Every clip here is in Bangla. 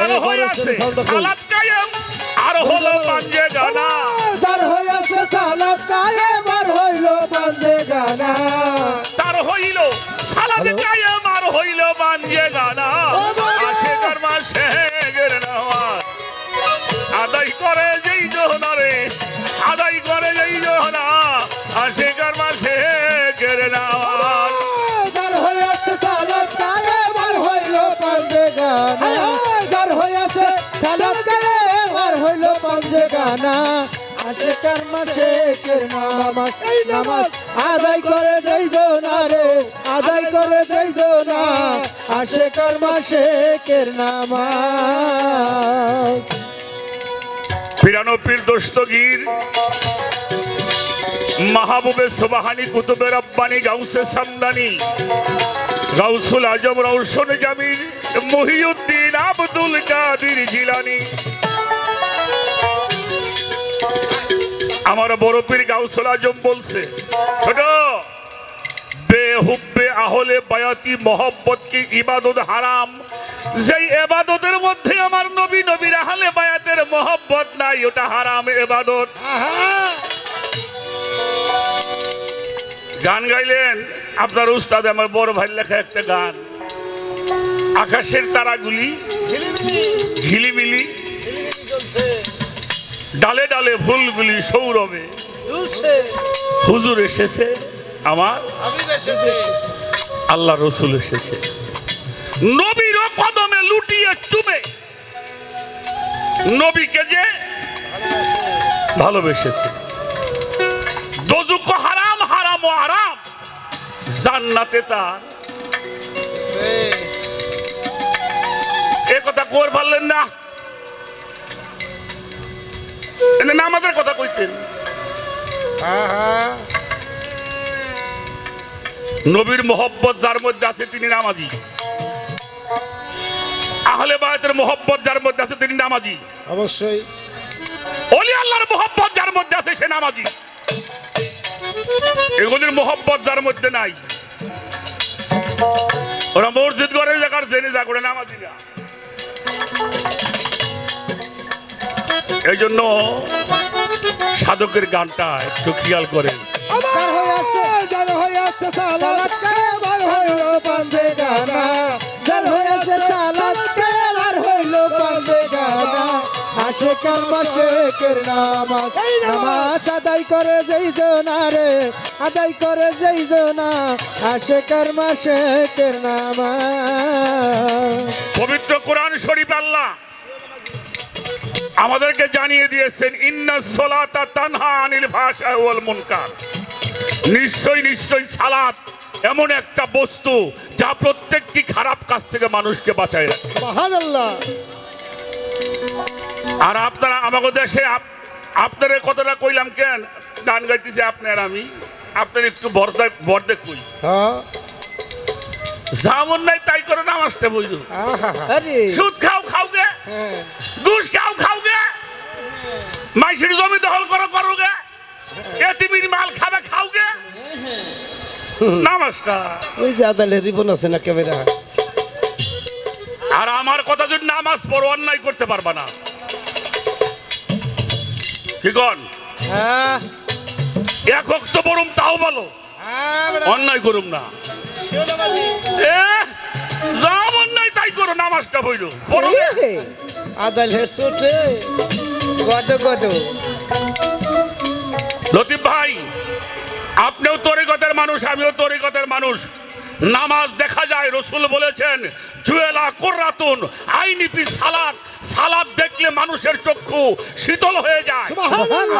যার হইয়াছে সালাত কায়েম আর হলো পাঞ্জে গানা যার হইয়াছে সালাত কায়েম আর হইল পাঞ্জে গানা তার হইল সালাত কায়েম আর হইল পাঞ্জে গানা আশিকার মাসে গের নামাজ আদায় করে যেই জোহনারে আদায় করে যেই জোহনা আশিকার মাসে গের নামাজ যার হইয়াছে সালাত কায়েম আর হইল পাঞ্জে গানা যার হইয়াছে সালাত কায়েম আর হইল পাঞ্জে গানা আশিকার মাসে কের নামাজ নামাজ আদায় করে যেই জোনারে আদায় করে যেই জোনা আশিকার মাসে কের নামাজ পিরানপির দোস্তগীর মাহবুবে সুবহানি কুতুবে রব্বানি গাউসে সামদানি গাউসুল আজম রওশন জামিল মুহিউদ্দিন আব্দুল কাদের জিলানী আমার বড় পীর গাউসুল আজম বলছে ছোট বেহুব্বে আহলে বায়াতি মোহব্বত কি ইবাদত হারাম যেই ইবাদতের মধ্যে আমার নবী নবীর আহলে বায়াতের মোহব্বত নাই ওটা হারাম ইবাদত গান গাইলেন আপনার উস্তাদ আমার বড় ভাই লেখা একটা গান আকাশের তারাগুলি ঝিলিমিলি ডালে ডালে ফুলগুলি সৌরভে হুজুর এসেছে আমার আল্লাহ রসুল এসেছে নবীর কদমে লুটিয়ে চুমে নবীকে যে ভালোবেসেছে দোজুক হারাম হারাম ও হারাম জান্নাতে তার এ কথা কর পারলেন না নামাজের কথা কইতেন নবীর মোহব্বত যার মধ্যে আছে তিনি নামাজি আহলে বায়াতের মোহব্বত যার মধ্যে আছে তিনি নামাজি অবশ্যই ওলি আল্লাহর মোহব্বত যার মধ্যে আছে সে নামাজি এগুলির মোহব্বত যার মধ্যে নাই ওরা মসজিদ করে জায়গার জেনে যা করে নামাজি না এই জন্য সাধকের গানটা একটু খেয়াল করেন যার হইয়াছে সালাত কায়েম আর হইল পাঞ্জে গানা যার হইয়াছে সালাত কায়েম আর হইল পাঞ্জে গানা আশিকার মাসে কের নামাজ নামাজ আদায় করে যেই জোনারে আদায় করে যেই জোনা আশিকার মাসে কের নামাজ পবিত্র কোরআন শরীফ আল্লাহ আমাদেরকে জানিয়ে দিয়েছেন ইন্নাস সালাতা তানহা আনিল ফাহশা ওয়াল মুনকার নিশ্চয় নিশ্চয় সালাত এমন একটা বস্তু যা প্রত্যেকটি খারাপ কাজ থেকে মানুষকে বাঁচায় রাখে সুবহানাল্লাহ আর আপনারা আমাদের দেশে আপনার কথাটা কইলাম কেন গান গাইতেছে আপনার আমি আপনার একটু বর্দে কই যেমন নাই তাই করে নামাজটা বুঝলো সুদ খাও খাওগে ঘুষ খাওগে মাইসির জমি দখল করোগে এতিমির মাল খাবে খাওগে নামাজটা ওই যে আদালের রিবন আছে না ক্যামেরা আর আমার কথা যদি নামাজ পড়ো অন্যায় করতে পারবা না কি কন একক তো বরুম তাও বলো অন্যায় করুম না যাম অন্যায় তাই করো নামাজটা হইল আদালের চোটে গদ গদ লতিফ ভাই আপনিও তরিকতের মানুষ আমিও তরিকতের মানুষ নামাজ দেখা যায় রসুল বলেছেন জুয়েলা কুররাতুন আইনি ফি সালাত সালাত দেখলে মানুষের চক্ষু শীতল হয়ে যায়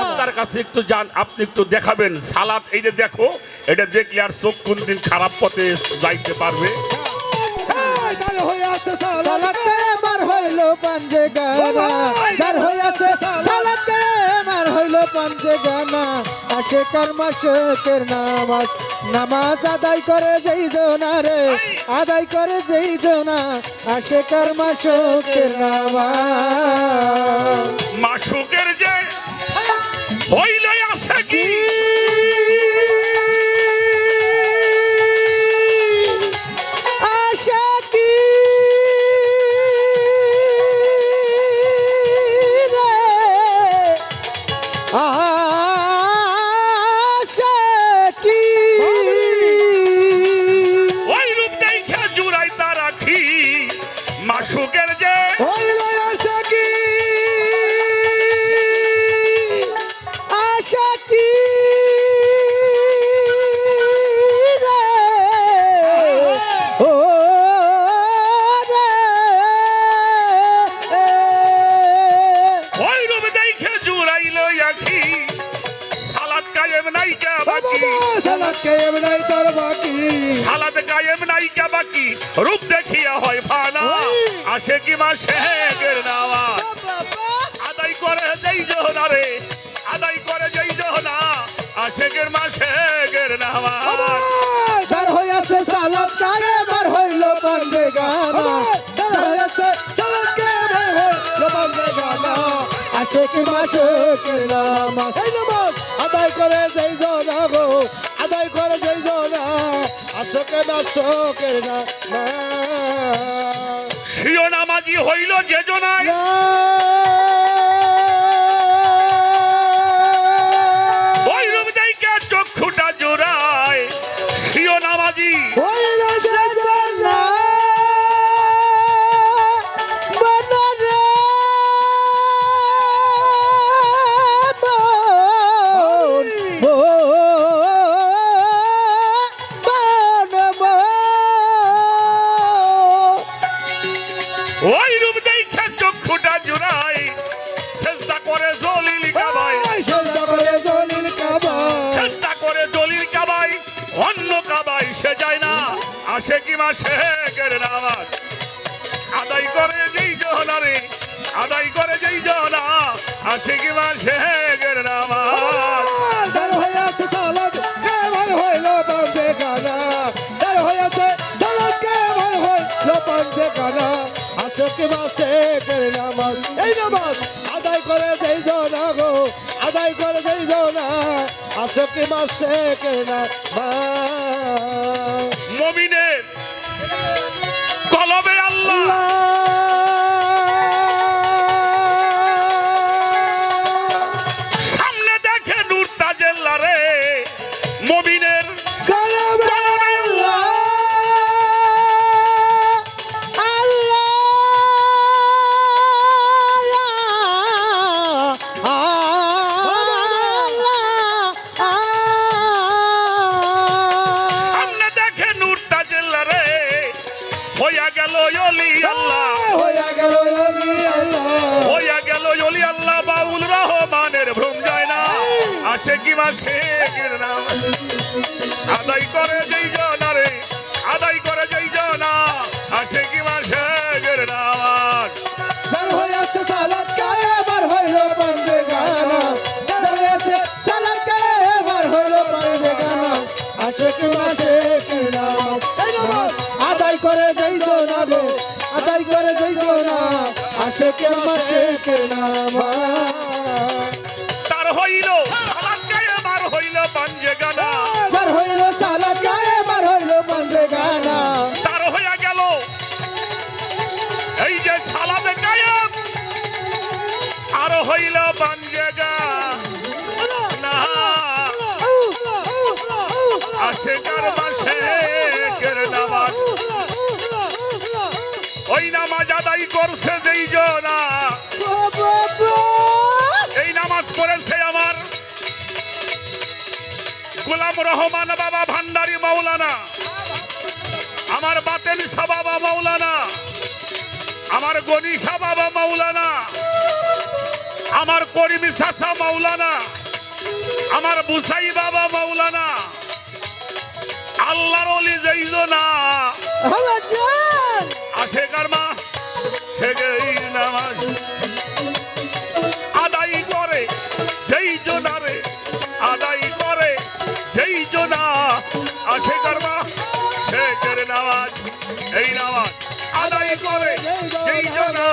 আপনার কাছে একটু যান আপনি একটু দেখাবেন সালাত এই যে দেখো এটা দেখলে আর চোখ কোনদিন খারাপ পথে যাইতে পারবে যার হইয়াছে সালাত কায়েম আর হইল পাঞ্জে গানা যার হইয়াছে সালাত কায়েম আর হইল পাঞ্জে গানা আশিকার মাসে কের নামাজ নামাজ আদায় করে যেই জোনারে আদায় করে যেই জোনা আশিকার মাসে কের নামাজ মাসুকের যে হইল আসে কি যুগের যে হইল আশাকি আশাকি রে ও রে ওই রূপ দেখে জুড়াইল আখি সালাদ কায়েম নাইকা বাকি সালাত কায়েম নাই তোর বাকি সালাদ কায়েম নাইকা বাকি রূপ দেখিয়া হয় ফানা আসে কি মাসে গের নাওয়া আদায় করে যেই জোহনা রে আদায় করে যেই জোহনা আশেকের মাসে গের নাওয়া তার হইয়াছে সালাত কায়েম হইল বন্দে গানা তার হইয়াছে সালাত কায়েম হইল বন্দে গানা আশিক মাশিকের নাম এই নামাজ আদায় করে যেই জনা গো আদায় করে যেই জনা আশিক মাশিকের নাম সিও নামাজি হইল যে জনায় ওই রূপ দেখে চক্ষুটা জোড়ায় সিও নামাজি হইল যে জনা বনরে ওই রূপ দেখে চক্ষুটা জোড়ায় চেষ্টা করে জলিল কাবাই চেষ্টা করে জলিল কাবা চেষ্টা করে জলিল কাবাই অন্য কাবাই সে যায় না আসে কি মাসে গের নামাজ আদায় করে যেই জহনা রে আদায় করে যেই জহনা আসে কি মাসে গের নামাজ তার হইয়াছে সালাত কায়েম হইল বন্দে গানা তার হইয়াছে সালাত কায়েম হইল বন্দে গানা আশিক মাশিকের নামাজ এই নামাজ আদায় করে যেই জনা গো আদায় করে যেই জনা আশিক মাশিকের নামাজ মুমিনের কলবে আল্লাহ সামনে দেখে নূর তাজেল্লা রে মুমিনের কলবে আল্লাহ সামনে দেখে নূর তাজেল্লা রে হইয়া গেল অলি আল্লাহ হইয়া গেল নবী আল্লাহ হইয়া গেল অলি আল্লাহ বাউল রহমানের ভ্রম যায় না আসে কি মাসে গের নামাজ আদায় করে যেই জনা রে আদায় করে যেই জনা আসে কি মাসে গের নামাজ তার হইয়াছে সালাত কায়েম হইল বন্দে গানা তার হইয়াছে সালাত কায়েম হইল বন্দে গানা আশিক মাশিকের নামাজ এই নামাজ আদায় করে যেই জনা গো আদায় করে যেই জনা আশিক মাশিকের নামাজ তার হইল সালাত কায়েম আর হইল পাঞ্জে গানা তার হইল সালাত কায়েম হইল বন্দে গানা তার হইয়া গেল এই যে সালাতে কায়েম আর হইল পাঞ্জে গানা আশেকার মাসে গের নামাজ ওই নামাজ আদায় করছে যেই জনা এই নামাজ পড়েছে আমার গোলাম রহমান বাবা ভান্ডারী মাওলানা আমার বাতেন শাহ বাবা মাওলানা আমার গনি শাহ বাবা মাওলানা আমার করিমি চাচা মাওলানা আমার বুসাই বাবা মাওলানা আল্লাহর ওলি যেই জনা আসে কারমা সে গেই নামাজ আদায় করে যেই জনা রে আদায় করে যেই জনা আসে কারমা সে গের নামাজ এই নামাজ আদায় করে যেই জনা